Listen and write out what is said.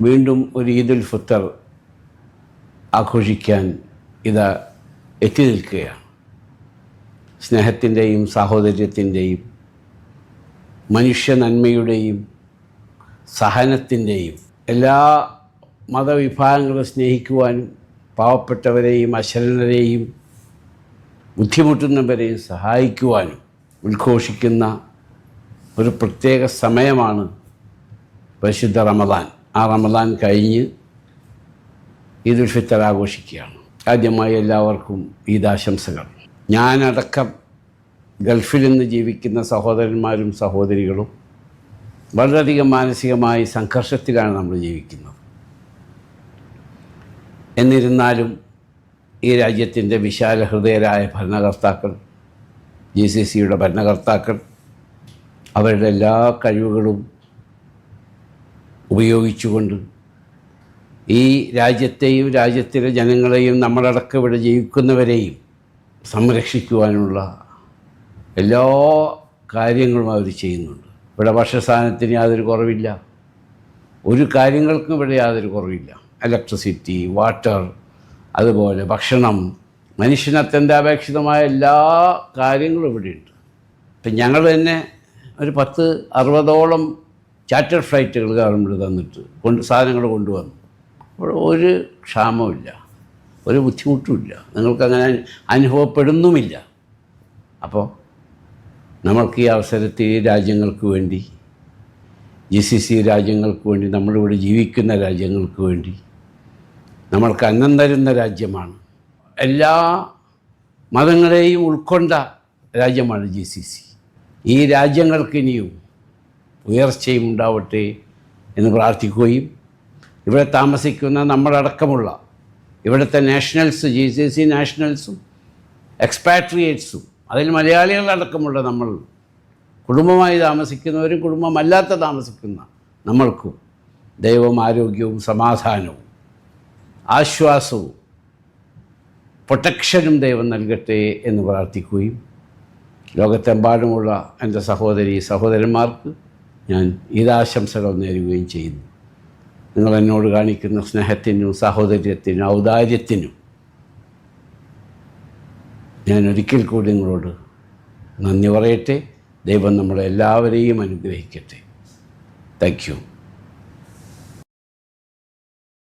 വീണ്ടും ഒരു ഈദുൽ ഫിത്തർ ആഘോഷിക്കാൻ ഇതാ എത്തി നിൽക്കുകയാണ്. സ്നേഹത്തിൻ്റെയും സാഹോദര്യത്തിൻ്റെയും മനുഷ്യ നന്മയുടെയും സഹനത്തിൻ്റെയും എല്ലാ മതവിഭാഗങ്ങളെ സ്നേഹിക്കുവാനും പാവപ്പെട്ടവരെയും അശരണരെയും ബുദ്ധിമുട്ടുന്നവരെയും സഹായിക്കുവാനും ഉദ്ഘോഷിക്കുന്ന ഒരു പ്രത്യേക സമയമാണ് പരിശുദ്ധ റമദാൻ. ആ റമദാൻ കഴിഞ്ഞ് ഈദുൽ ഫിത്തർ ആഘോഷിക്കുകയാണ്. ആദ്യമായി എല്ലാവർക്കും ഈദാശംസകൾ. ഞാനടക്കം ഗൾഫിൽ നിന്ന് ജീവിക്കുന്ന സഹോദരന്മാരും സഹോദരികളും വളരെയധികം മാനസികമായി സംഘർഷത്തിലാണ് നമ്മൾ ജീവിക്കുന്നത്. എന്നിരുന്നാലും ഈ രാജ്യത്തിൻ്റെ വിശാല ഹൃദയരായ ഭരണകർത്താക്കൾ, GCCയുടെ ഭരണകർത്താക്കൾ അവരുടെ എല്ലാ കഴിവുകളും ഉപയോഗിച്ചുകൊണ്ട് ഈ രാജ്യത്തെയും രാജ്യത്തിലെ ജനങ്ങളെയും നമ്മളടക്കം ഇവിടെ ജീവിക്കുന്നവരെയും സംരക്ഷിക്കുവാനുള്ള എല്ലാ കാര്യങ്ങളും അവർ ചെയ്യുന്നുണ്ട്. ഇവിടെ ഭക്ഷ്യസാധനത്തിന് യാതൊരു കുറവില്ല, ഒരു കാര്യങ്ങൾക്കും ഇവിടെ യാതൊരു കുറവില്ല. ഇലക്ട്രിസിറ്റി, വാട്ടർ, അതുപോലെ ഭക്ഷണം, മനുഷ്യന് അത്യന്താപേക്ഷിതമായ എല്ലാ കാര്യങ്ങളും ഇവിടെയുണ്ട്. ഇപ്പം ഞങ്ങൾ തന്നെ ഒരു 10-60ഓളം ചാർട്ടർ ഫ്ലൈറ്റുകൾ ഗവൺമെൻറ് തന്നിട്ട് സാധനങ്ങൾ കൊണ്ടുവന്നു. അവിടെ ഒരു ക്ഷാമമില്ല, ഒരു ബുദ്ധിമുട്ടുമില്ല, നിങ്ങൾക്കങ്ങനെ അനുഭവപ്പെടുന്നുമില്ല. അപ്പോൾ നമ്മൾക്ക് ഈ അവസരത്തിൽ ഈ രാജ്യങ്ങൾക്ക് വേണ്ടി, GCC രാജ്യങ്ങൾക്ക് വേണ്ടി, നമ്മളിവിടെ ജീവിക്കുന്ന രാജ്യങ്ങൾക്ക് വേണ്ടി, നമ്മൾക്ക് അന്നം തരുന്ന രാജ്യമാണ്, എല്ലാ മതങ്ങളെയും ഉൾക്കൊണ്ട രാജ്യമാണ് GCC. ഈ രാജ്യങ്ങൾക്ക് ഇനിയും ഉയർച്ചയും ഉണ്ടാവട്ടെ എന്ന് പ്രാർത്ഥിക്കുകയും ഇവിടെ താമസിക്കുന്ന നമ്മളടക്കമുള്ള ഇവിടുത്തെ നാഷണൽസ്, GCC നാഷണൽസും എക്സ്പാട്രിയേറ്റ്സും, അതിൽ മലയാളികളടക്കമുള്ള നമ്മൾ കുടുംബമായി താമസിക്കുന്നവരും കുടുംബമല്ലാത്ത താമസിക്കുന്ന നമ്മൾക്കും ദൈവം ആരോഗ്യവും സമാധാനവും ആശ്വാസവും പ്രൊട്ടക്ഷനും ദൈവം നൽകട്ടെ എന്ന് പ്രാർത്ഥിക്കുകയും ലോകത്തെമ്പാടുമുള്ള എൻ്റെ സഹോദരന്മാർക്ക് ഞാൻ ഈദാശംസകൾ നേരുകയും ചെയ്യുന്നു. നിങ്ങൾ എന്നോട് കാണിക്കുന്ന സ്നേഹത്തിനും സാഹോദര്യത്തിനും ഔദാര്യത്തിനും ഞാൻ ഒരിക്കൽ കൂടി നിങ്ങളോട് നന്ദി പറയട്ടെ. ദൈവം നമ്മളെല്ലാവരെയും അനുഗ്രഹിക്കട്ടെ. Thank you.